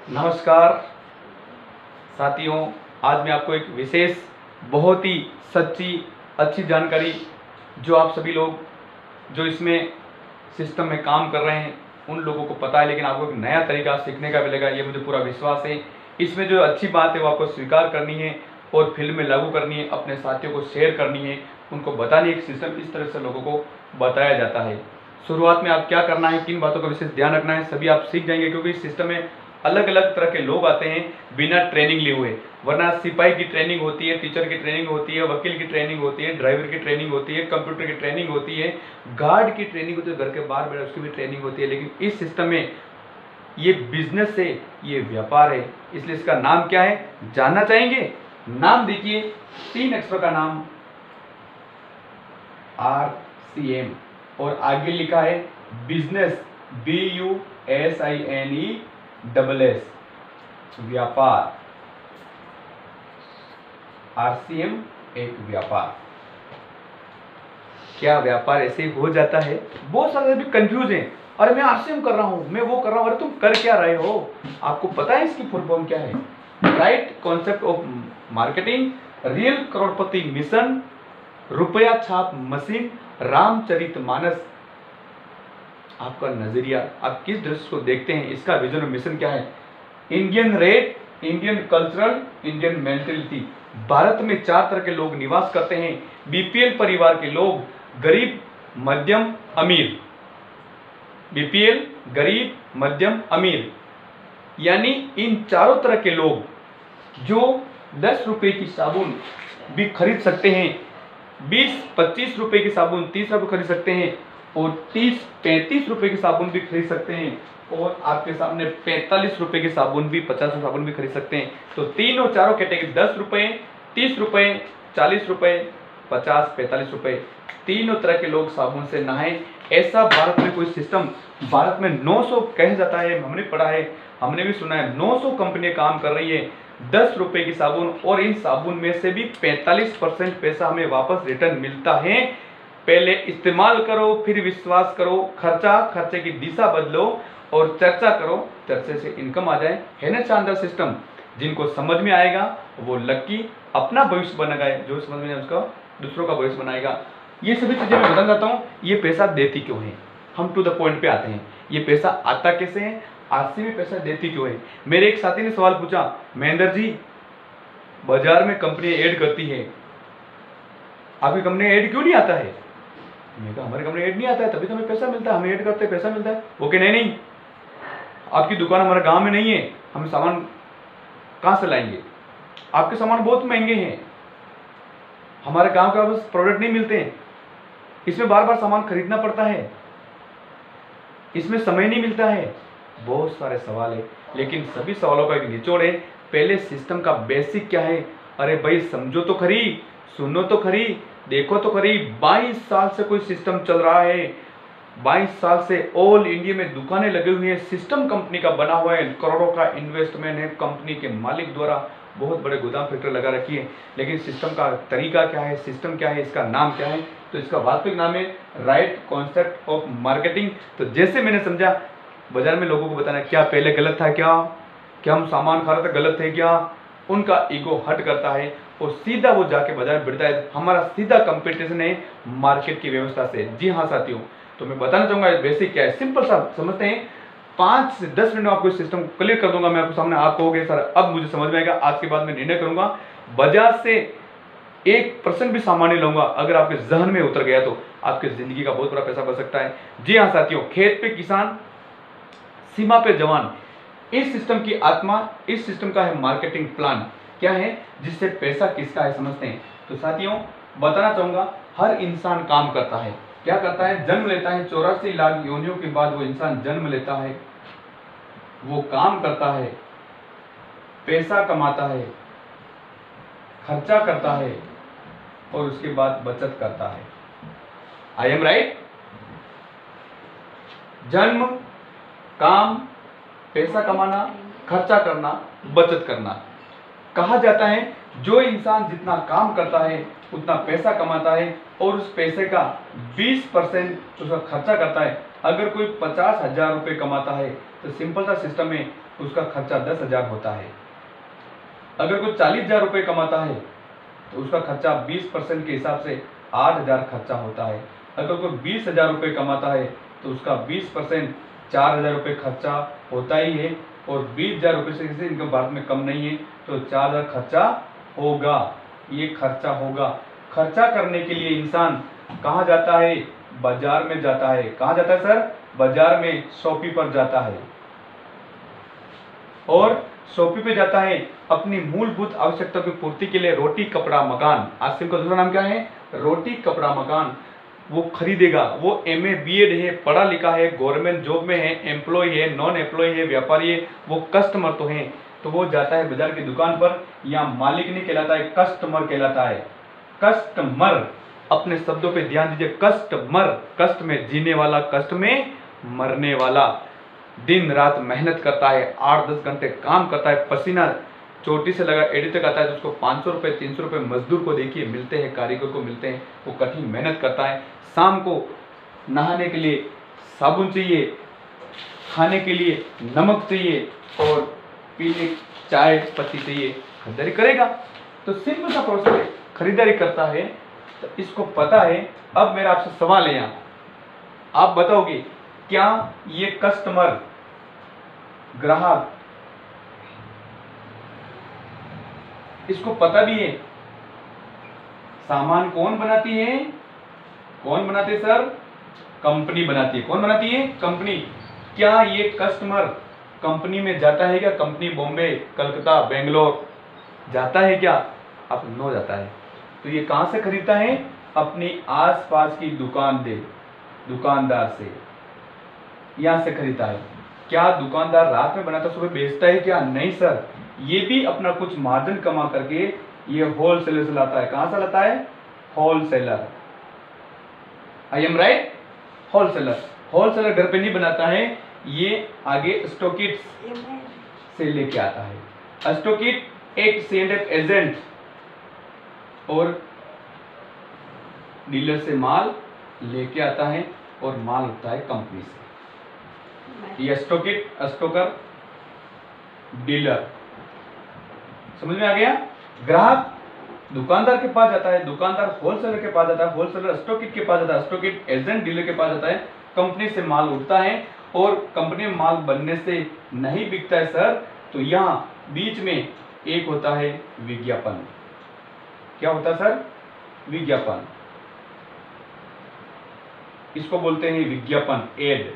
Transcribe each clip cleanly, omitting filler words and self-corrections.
नमस्कार साथियों, आज मैं आपको एक विशेष बहुत ही सच्ची अच्छी जानकारी जो आप सभी लोग जो इसमें सिस्टम में काम कर रहे हैं उन लोगों को पता है, लेकिन आपको एक नया तरीका सीखने का मिलेगा, ये मुझे पूरा विश्वास है। इसमें जो अच्छी बात है वो आपको स्वीकार करनी है और फील्ड में लागू करनी है, अपने साथियों को शेयर करनी है, उनको बतानी है कि सिस्टम इस तरह से लोगों को बताया जाता है। शुरुआत में आप क्या करना है, किन बातों का विशेष ध्यान रखना है, सभी आप सीख जाएंगे, क्योंकि इस सिस्टम में अलग अलग तरह के लोग आते हैं बिना ट्रेनिंग लिए हुए। वरना सिपाही की ट्रेनिंग होती है, टीचर की ट्रेनिंग होती है, वकील की ट्रेनिंग होती है, ड्राइवर की ट्रेनिंग होती है, कंप्यूटर की ट्रेनिंग होती है, गार्ड की ट्रेनिंग होती है, घर के बाहर बैठे उसकी भी ट्रेनिंग होती है। लेकिन इस सिस्टम में ये बिजनेस है, ये व्यापार है, इसलिए इसका नाम क्या है जानना चाहेंगे। नाम देखिए, 3 अक्षरों का नाम RCM और आगे लिखा है बिजनेस, BUSINESS, व्यापार। RCM एक व्यापार। क्या व्यापार ऐसे हो जाता है? बहुत सारे भी कंफ्यूज हैं, अरे मैं RCM कर रहा हूं, मैं वो कर रहा हूं, अरे तुम कर क्या रहे हो? आपको पता है इसकी फुल फॉर्म क्या है? Right concept of marketing, real Crorepati mission, रुपया छाप मशीन, रामचरितमानस। आपका नजरिया, आप किस दृष्टि को देखते हैं, इसका विजन और मिशन क्या है? Indian rate, Indian cultural, Indian mentality. Bharat में 4 तरह के लोग निवास करते हैं। बीपीएल परिवार के लोग, गरीब, मध्यम, अमीर। बीपीएल, गरीब, मध्यम, अमीर, यानी इन चारों तरह के लोग जो 10 रुपए की साबुन भी खरीद सकते हैं, 20-25 रुपए की साबुन 30 रुपए खरीद सकते हैं, और 30-35 रुपए की साबुन भी खरीद सकते हैं, और आपके सामने 45 रुपए की साबुन भी, 50 रुपए साबुन भी खरीद सकते हैं। तो तीनों चारों कैटेगरी 10 रुपए, 30 रुपए, 40 रुपए, 50-45 रुपए, तीनों तरह के लोग साबुन से नहाएं। ऐसा भारत में कोई सिस्टम, भारत में 900 कहा जाता है, हमने पढ़ा है, हमने भी सुना है, 900 कंपनियां काम कर रही है 10 रुपए की साबुन, और इन साबुन में से भी 45% पैसा हमें वापस रिटर्न मिलता है। पहले इस्तेमाल करो, फिर विश्वास करो, खर्चे की दिशा बदलो और चर्चा करो, चर्चे से इनकम आ जाए। है ना शानदार सिस्टम? जिनको समझ में आएगा वो लक्की अपना भविष्य बनाएगा, जो समझ में उसका दूसरों का भविष्य बनाएगा। ये सभी चीजें मैं बताना चाहता हूँ। ये पैसा देती क्यों है, हम टू द पॉइंट पे आते हैं। ये पैसा आता कैसे है, RCM पैसा देती क्यों है? मेरे एक साथी ने सवाल पूछा, महेंद्र जी बाजार में कंपनी ऐड करती है, आपकी कंपनी ऐड क्यों नहीं आता है? मैं कहा हमारी कंपनी ऐड नहीं आता है, तभी तो हमें पैसा मिलता है, हम ऐड करते हैं पैसा मिलता है। ओके, नहीं, आपकी दुकान हमारे गांव में नहीं है, हम सामान कहां से लाएंगे? आपके सामान बहुत महंगे हैं, हमारे गांव के पास प्रोडक्ट नहीं मिलते हैं, इसमें बार बार सामान खरीदना पड़ता है, इसमें समय नहीं मिलता है। बहुत सारे सवाल है, लेकिन सभी सवालों का एक निचोड़ है। पहले सिस्टम का बेसिक क्या है? अरे भाई समझो तो खरी, सुनो तो खरी, देखो तो खरी। 22 साल से कोई सिस्टम चल रहा है, 22 साल से ऑल इंडिया में दुकानें लगी हुई है, सिस्टम कंपनी का बना हुआ है, करोड़ों का इन्वेस्टमेंट है, कंपनी के मालिक द्वारा बहुत बड़े गोदाम फैक्ट्री लगा रखी है। लेकिन सिस्टम का तरीका क्या है, सिस्टम क्या है, इसका नाम क्या है? तो इसका वास्तविक नाम है राइट कॉन्सेप्ट ऑफ मार्केटिंग। तो जैसे मैंने समझा, बाजार में लोगों को बताना क्या पहले गलत था, क्या हम सामान खा रहे थे गलत है क्या, उनका ईगो हट करता है और सीधा वो जाके बाजार में बढ़ता है। हमारा सीधा कंपटीशन है मार्केट की व्यवस्था से। जी हाँ साथियों, तो मैं बताना चाहूंगा बेसिक क्या है, सिंपल सा समझते हैं। 5 से 10 मिनट में आपको इस सिस्टम को क्लियर कर दूंगा मैं आपको सामने। आप कहोगे सर अब मुझे समझ में आएगा, आज के बाद मैं निर्णय करूंगा, बाजार से 1% भी सामान नहीं लूंगा। अगर आपके जहन में उतर गया तो आपकी जिंदगी का बहुत बड़ा पैसा बच सकता है। जी हाँ साथियों, खेत पे किसान, सीमा पे जवान, इस सिस्टम की आत्मा, इस सिस्टम का है मार्केटिंग प्लान। क्या है जिससे पैसा किसका है समझते हैं। तो साथियों बताना चाहूंगा, हर इंसान काम करता है, क्या करता है, जन्म लेता है, 84 लाख योनियों के बाद वो इंसान जन्म लेता है, वो काम करता है, पैसा कमाता है, खर्चा करता है और उसके बाद बचत करता है। I am right? जन्म, काम, पैसा कमाना, खर्चा करना, बचत करना। कहा जाता है जो इंसान जितना काम करता है उतना पैसा कमाता है और उस पैसे का 20% उसका खर्चा करता है, अगर कोई 50,000 रुपये कमाता है तो सिंपल सा सिस्टम में उसका खर्चा 10,000 होता है। अगर कोई 40,000 रुपये कमाता है तो उसका खर्चा 20% के हिसाब से 8,000 खर्चा होता है। अगर कोई 20,000 रुपये कमाता है तो उसका 20% 4,000 रुपये खर्चा होता ही है। और 20,000 रुपये से इनकम भारत में कम नहीं है तो 4,000 खर्चा होगा, ये खर्चा होगा। खर्चा करने के लिए इंसान कहाँ जाता है? बाजार में जाता है। कहाँ जाता है सर? बाजार में, शॉपी पर जाता है। और शॉपी पे जाता है अपनी मूलभूत आवश्यकता की पूर्ति के लिए। रोटी कपड़ा मकान, आज से इनका दूसरा नाम क्या है? रोटी कपड़ा मकान। वो खरीदेगा। वो MA BEd है, पढ़ा लिखा है, गवर्नमेंट जॉब में है, एम्प्लॉय है, नॉन एम्प्लॉय है, व्यापारी है, वो कस्टमर तो है। तो वो जाता है बाजार की दुकान पर। यहाँ मालिक नहीं कहलाता है, कस्टमर कहलाता है। कस्टमर, अपने शब्दों पे ध्यान दीजिए। कस्टमर, कष्ट में जीने वाला, कष्ट में मरने वाला। दिन रात मेहनत करता है, 8-10 घंटे काम करता है, पसीना चोटी से लगा एड़ी तक आता है। तो उसको 500 रुपये 300 रुपये मजदूर को देखिए मिलते हैं, कारीगर को मिलते हैं। वो कठिन मेहनत करता है। शाम को नहाने के लिए साबुन चाहिए, खाने के लिए नमक चाहिए और पीने चाय पत्ती चाहिए। खरीदारी करेगा तो सिंपल सा प्रोसेस है, खरीदारी करता है तो इसको पता है। अब मेरा आपसे सवाल है, यहाँ आप बताओगे क्या ये कस्टमर, ग्राहक, इसको पता भी है सामान कौन बनाती है? कौन बनाते सर? कंपनी बनाती है। कौन बनाती है? कंपनी। क्या ये कस्टमर कंपनी में जाता है क्या? कंपनी बॉम्बे, कलकत्ता, बेंगलोर जाता है क्या? आप नो जाता है। तो ये कहां से खरीदता है? अपनी आसपास की दुकानदार से, यहां से खरीदता है। क्या दुकानदार रात में बनाता सुबह बेचता है क्या? नहीं सर, ये भी अपना कुछ मार्जिन कमा करके ये होलसेलर से लाता है। कहां से लाता है? Wholesaler. I am right? Wholesaler. Wholesaler घर पे नहीं बनाता है, ये आगे स्टॉकिस्ट से लेके आता है। स्टॉकिस्ट एक C&F एजेंट और डीलर से माल लेके आता है और माल होता है कंपनी से। ये स्टॉकिस्ट, स्टॉकर, डीलर। समझ में आ गया? ग्राहक दुकानदार के पास जाता है, दुकानदार होलसेलर के पास जाता है, होलसेलर स्टॉकिस्ट के पास जाता है, स्टॉकिस्ट एजेंट डीलर के पास जाता है। कंपनी से माल उठता है और कंपनी में माल बनने से नहीं बिकता है सर, तो यहाँ बीच में एक होता है विज्ञापन। क्या होता है सर? विज्ञापन। इसको बोलते हैं विज्ञापन, एड।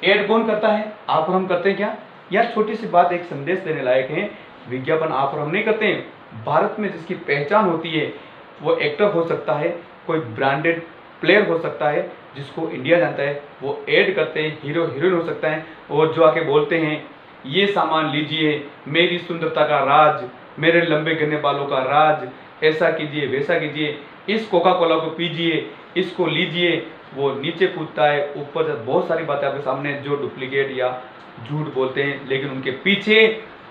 एड कौन करता है? आप और हम करते हैं क्या? यार छोटी सी बात, एक संदेश देने लायक है। विज्ञापन आप और हम नहीं करते हैं। भारत में जिसकी पहचान होती है वो एक्टर हो सकता है, कोई ब्रांडेड प्लेयर हो सकता है जिसको इंडिया जानता है, वो ऐड करते हैं। हीरो हीरोइन हो सकता है और जो आके बोलते हैं ये सामान लीजिए, मेरी सुंदरता का राज, मेरे लंबे घने बालों का राज, ऐसा कीजिए वैसा कीजिए, इस कोका कोला को पीजिए, इसको लीजिए। वो नीचे कूदता है, ऊपर से बहुत सारी बातें आपके सामने जो डुप्लीकेट या झूठ बोलते हैं, लेकिन उनके पीछे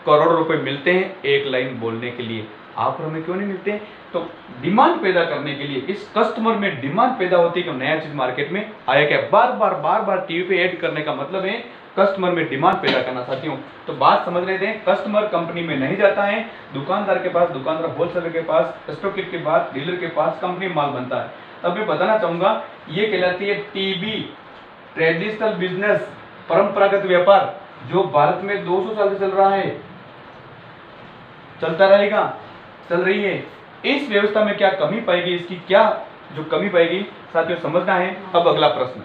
करोड़ों रुपए मिलते हैं एक लाइन बोलने के लिए। आप और हमें क्यों नहीं मिलते? तो डिमांड पैदा करने के लिए, इस कस्टमर में डिमांड पैदा होती है कि नया चीज मार्केट में आया क्या। बार बार टीवी पे ऐड करने का मतलब है कस्टमर में डिमांड पैदा करना। साथियों तो बात समझ रहे थे, कस्टमर कंपनी में नहीं जाता है, दुकानदार के पास, दुकानदार होलसेलर के पास, स्टॉकिस्ट के पास, डीलर के पास कंपनी माल बनता है। अब मैं बताना चाहूंगा ये कहलाती है TB, ट्रेडिशनल बिजनेस, परंपरागत व्यापार, जो भारत में 200 साल से चल रहा है, चलता रहेगा, चल रही है। इस व्यवस्था में क्या कमी पाएगी? इसकी क्या जो कमी पाएगी साथियों समझना है। अब अगला प्रश्न,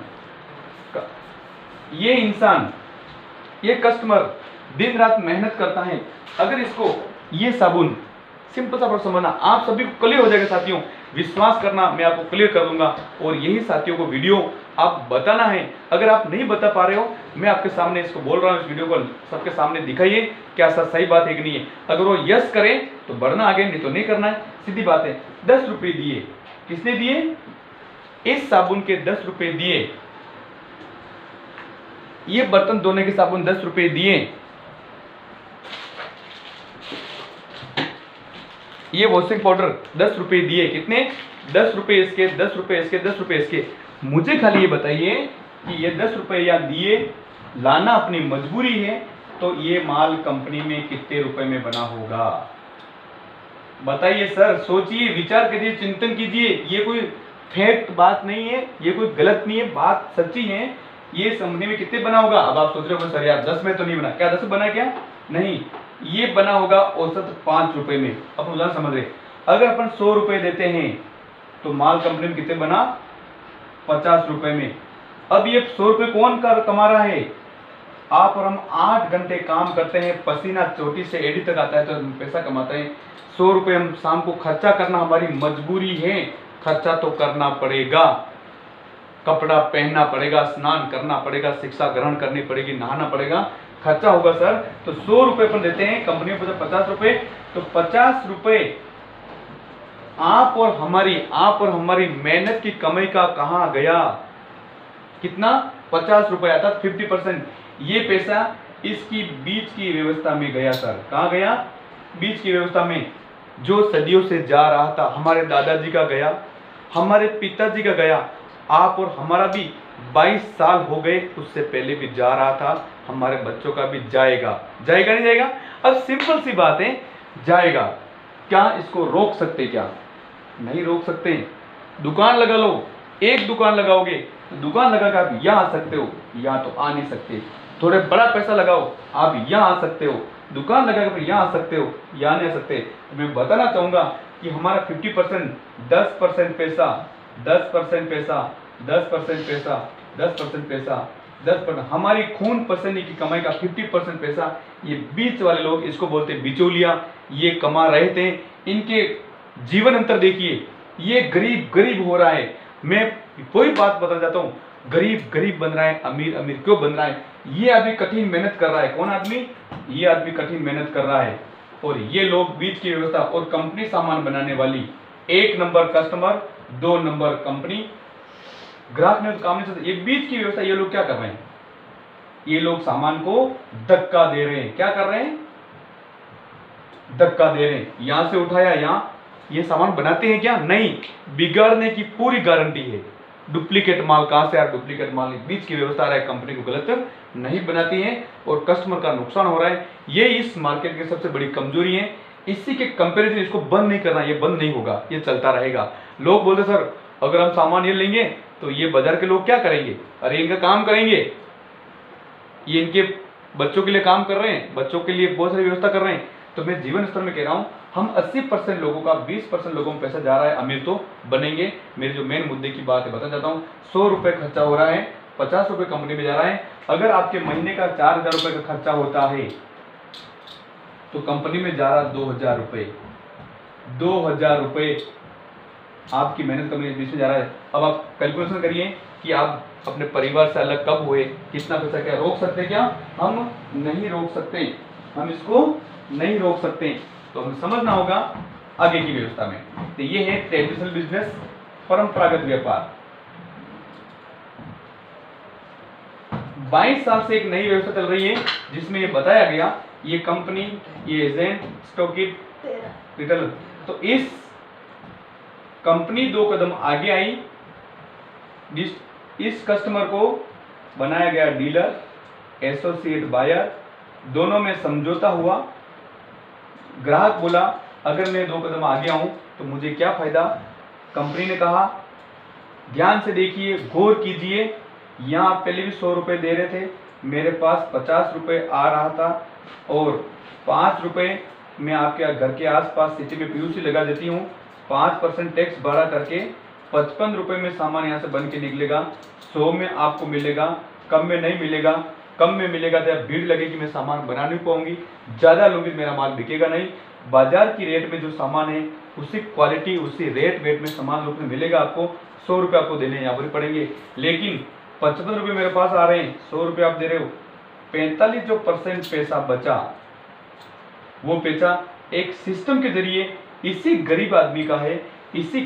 ये इंसान, ये कस्टमर दिन रात मेहनत करता है, अगर इसको ये साबुन, सिंपल सा प्रश्न समझना, आप सभी को क्लियर हो जाएगा साथियों, विश्वास करना मैं आपको क्लियर कर दूंगा। और यही साथियों को वीडियो आप बताना है। अगर आप नहीं बता पा रहे हो, मैं आपके सामने इसको बोल रहा हूँ, इस वीडियो को सबके सामने दिखाइए क्या सर सही बात है कि नहीं है। अगर वो यस करे तो बढ़ना आगे, नहीं तो नहीं करना है, सीधी बात है। 10 रुपये दिए, किसने दिए? इस साबुन के 10 रुपये दिए, ये बर्तन धोने के साबुन 10 रुपये दिए, ये वॉशिंग पाउडर 10 रुपये दिए। कितने? ₹10 इसके, ₹10 इसके, ₹10 इसके। मुझे खाली ये बताइए कि ये ₹10 या दिए लाना अपनी मजबूरी है, तो ये माल कंपनी में कितने रुपए में बना होगा? बताइए सर, सोचिए, विचार करिए, चिंतन कीजिए। ये कोई फैक्ट बात नहीं है, ये कोई गलत नहीं है, बात सच्ची है। ये कंपनी में कितने बना होगा? अब आप सोच रहे हो सर यार 10 में तो नहीं बना, क्या 10 बना? क्या नहीं, ये बना होगा औसत ₹5 में। अपन उदाहरण समझ रहे, अगर अपन ₹100 देते हैं तो माल कंपनी में कितने बना? ₹50 में। अब ये ₹100 कौन कमा रहा है? आप और हम 8 घंटे काम करते हैं, पसीना चोटी से एड़ी तक आता है, तो हम पैसा कमाते हैं। ₹100 हम शाम को खर्चा करना हमारी मजबूरी है, खर्चा तो करना पड़ेगा, कपड़ा पहनना पड़ेगा, स्नान करना पड़ेगा, शिक्षा ग्रहण करनी पड़ेगी, नहाना पड़ेगा, खर्चा होगा सर। तो ₹100 अपन देते हैं, कंपनी में ₹50, तो ₹50 आप और हमारी मेहनत की कमाई का कहां गया? कितना? ₹50, अर्थात 50%। ये पैसा इसकी बीज की व्यवस्था में गया सर। कहां गया? बीज की व्यवस्था में, जो सदियों से जा रहा था। हमारे दादाजी का गया, हमारे पिताजी का गया, आप और हमारा भी 22 साल हो गए, उससे पहले भी जा रहा था, हमारे बच्चों का भी जाएगा। जाएगा नहीं जाएगा? अब सिंपल सी बात है, जाएगा। क्या इसको रोक सकते? क्या नहीं रोक सकते। दुकान लगा लो, एक दुकान लगाओगे तो दुकान लगा कर आप यहाँ आ सकते हो, यहाँ तो आ नहीं सकते। थोड़े बड़ा पैसा लगाओ, आप यहाँ आ सकते हो, दुकान लगा कर यहाँ आ सकते हो, यहाँ नहीं आ सकते। तो मैं बताना चाहूंगा कि हमारा 50%, 10% पैसा, 10% पैसा, 10% पैसा, 10% पैसा, 10%, हमारी खून पसीने की कमाई का 50% पैसा ये बीच वाले लोग, इसको बोलते हैं बिचौलिया, ये कमा रहे थे। इनके जीवन अंतर देखिए, ये गरीब गरीब हो रहा है। मैं कोई बात बता जाता हूँ, गरीब गरीब बन रहा है, अमीर अमीर क्यों बन रहा है? ये आदमी कठिन मेहनत कर रहा है। कौन आदमी? ये आदमी कठिन मेहनत कर रहा है, और ये लोग बीच की व्यवस्था और कंपनी सामान बनाने वाली, 1 नंबर कस्टमर, 2 नंबर कंपनी, ग्राहक ने तो काम नहीं चलता। ये बीच की व्यवस्था ये लोग क्या कर रहे हैं? ये लोग सामान को धक्का दे रहे हैं। क्या कर रहे हैं? धक्का दे रहे हैं। यहां से उठाया यहाँ, ये सामान बनाते हैं क्या? नहीं, बिगाड़ने की पूरी गारंटी है। डुप्लीकेट माल कहां से आ? डुप्लीकेट माल बीच की व्यवस्था है, कंपनी को गलत नहीं बनाती है और कस्टमर का नुकसान हो रहा है। ये इस मार्केट की सबसे बड़ी कमजोरी है। इसी के कंपैरिजन इसको बंद नहीं करना, ये बंद नहीं होगा, ये चलता रहेगा। लोग बोलते सर अगर हम सामान ये लेंगे तो ये बाजार के लोग क्या करेंगे? अरे इनका काम करेंगे, ये इनके बच्चों के लिए काम कर रहे हैं, बच्चों के लिए बहुत सारी व्यवस्था कर रहे हैं। तो मैं जीवन स्तर में कह रहा हूं, हम 80% लोगों का 20% लोगों में पैसा जा रहा है, अमीर तो बनेंगे। मेरे जो मेन मुद्दे की बात है बता जाता हूं, ₹100 खर्चा हो रहा है, ₹50 कंपनी में जा रहा है। अगर आपके महीने का ₹4000 का खर्चा होता है तो कंपनी में जा रहा ₹2000। ₹2000 आपकी मेहनत कंपनी बीच में जा रहा है। अब आप कैलकुलेशन करिए कि आप अपने परिवार से अलग कब हुए, कितना पैसा, क्या रोक सकते? क्या हम नहीं रोक सकते, हम इसको नहीं रोक सकते। तो हमें समझना होगा आगे की व्यवस्था में। तो ये है ट्रेडिशनल बिजनेस, परंपरागत व्यापार। 22 साल से एक नई व्यवस्था चल रही है जिसमें ये बताया गया, ये कंपनी, ये एजेंट, स्टॉकिस्ट, रिटेलर। तो इस कंपनी 2 कदम आगे आई, इस कस्टमर को बनाया गया डीलर, एसोसिएट बायर, दोनों में समझौता हुआ। ग्राहक बोला अगर मैं 2 कदम आगे आऊं तो मुझे क्या फायदा? कंपनी ने कहा ध्यान से देखिए, गौर कीजिए, यहां आप पहले भी ₹100 दे रहे थे, मेरे पास ₹50 आ रहा था, और ₹5 मैं आपके घर के आसपास सिटी में पीयूसी लगा देती हूँ, 5% टैक्स बढ़ा करके ₹55 में सामान यहाँ से बन के निकलेगा, 100 में आपको मिलेगा, कम में नहीं मिलेगा। कम में मिलेगा तो भीड़ लगेगी, मैं सामान बना नहीं पाऊंगी, ज़्यादा लूँगी, मेरा माल बिकेगा नहीं। बाजार की रेट में जो सामान है उसी क्वालिटी, उसी रेट वेट में सामान रूप में मिलेगा आपको। ₹100 आपको देने यहाँ पर पड़ेंगे, लेकिन ₹55 मेरे पास आ रहे हैं, ₹100 आप दे रहे हो, 45% पैसा बचा, वो पैसा एक सिस्टम के जरिए इसी गरीब आदमी का है, इसकी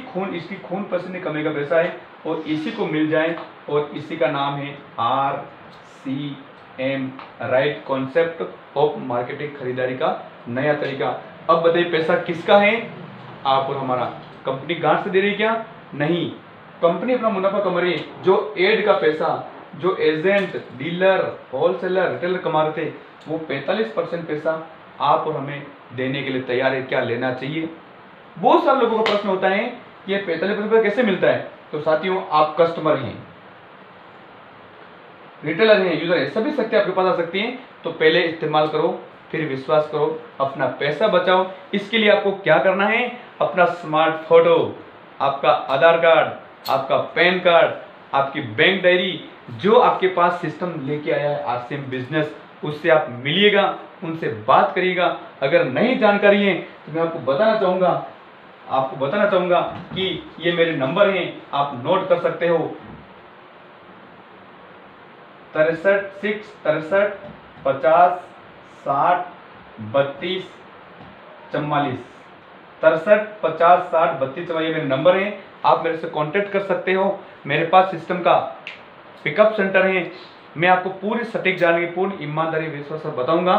खून पसीने कमाई का पैसा है, और इसी को मिल जाए, और इसी का नाम है RCM, right concept of marketing, खरीदारी का नया तरीका। अब बताइए पैसा किसका है? आप और हमारा। कंपनी गांठ से दे रही क्या? नहीं, कंपनी अपना मुनाफा कमा रही है। जो एड का पैसा जो एजेंट, डीलर, होलसेलर, रिटेलर कमा रहे थे, वो 45% पैसा आप और हमें देने के लिए तैयार है। क्या लेना चाहिए? बहुत सारे लोगों का प्रश्न होता है कि ये 45% कैसे मिलता है? तो साथियों, आप कस्टमर हैं, रिटेलर हैं, यूजर हैं, सभी शक्ति आपके पास आ सकती हैं। तो पहले इस्तेमाल करो, फिर विश्वास करो, अपना पैसा बचाओ। इसके लिए आपको क्या करना है? अपना स्मार्ट फोटो, आपका आधार कार्ड, आपका पैन कार्ड, आपकी बैंक डायरी, जो आपके पास सिस्टम लेके आया है आरसीएम बिजनेस, उससे आप मिलिएगा, उनसे बात करिएगा। अगर नहीं जानकारी है तो मैं आपको बताना चाहूँगा कि ये मेरे नंबर हैं, आप नोट कर सकते हो। 63 63 50 60 32 44, 63 50 60 32 44 मेरे नंबर हैं। आप मेरे से कांटेक्ट कर सकते हो। मेरे पास सिस्टम का पिकअप सेंटर है। मैं आपको पूरी सटीक जानकारी, पूर्ण ईमानदारी, विश्वास से बताऊंगा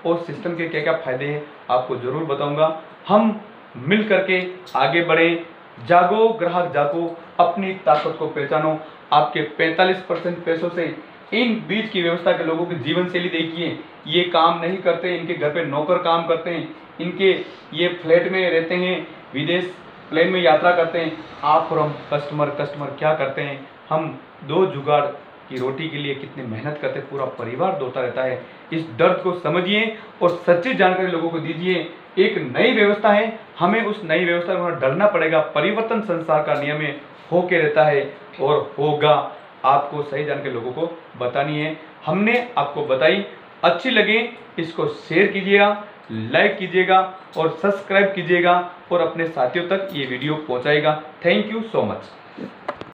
और सिस्टम के क्या क्या फायदे हैं आपको जरूर बताऊंगा। हम मिल करके आगे बढ़े। जागो ग्राहक जागो, अपनी ताकत को पहचानो। आपके 45% पैसों से इन बीच की व्यवस्था के लोगों की जीवन शैली देखिए, ये काम नहीं करते, इनके घर पे नौकर काम करते हैं, इनके ये फ्लैट में रहते हैं, विदेश प्लेन में यात्रा करते हैं। आप और हम कस्टमर क्या करते हैं? हम दो जुगाड़ की रोटी के लिए कितनी मेहनत करते हैं, पूरा परिवार दोता रहता है। इस दर्द को समझिए और सच्ची जानकारी लोगों को दीजिए। एक नई व्यवस्था है, हमें उस नई व्यवस्था में डरना पड़ेगा। परिवर्तन संसार का नियम है, होके रहता है और होगा। आपको सही जानकारी लोगों को बतानी है। हमने आपको बताई, अच्छी लगे इसको शेयर कीजिएगा, लाइक कीजिएगा और सब्सक्राइब कीजिएगा और अपने साथियों तक ये वीडियो पहुंचाएगा। Thank you so much.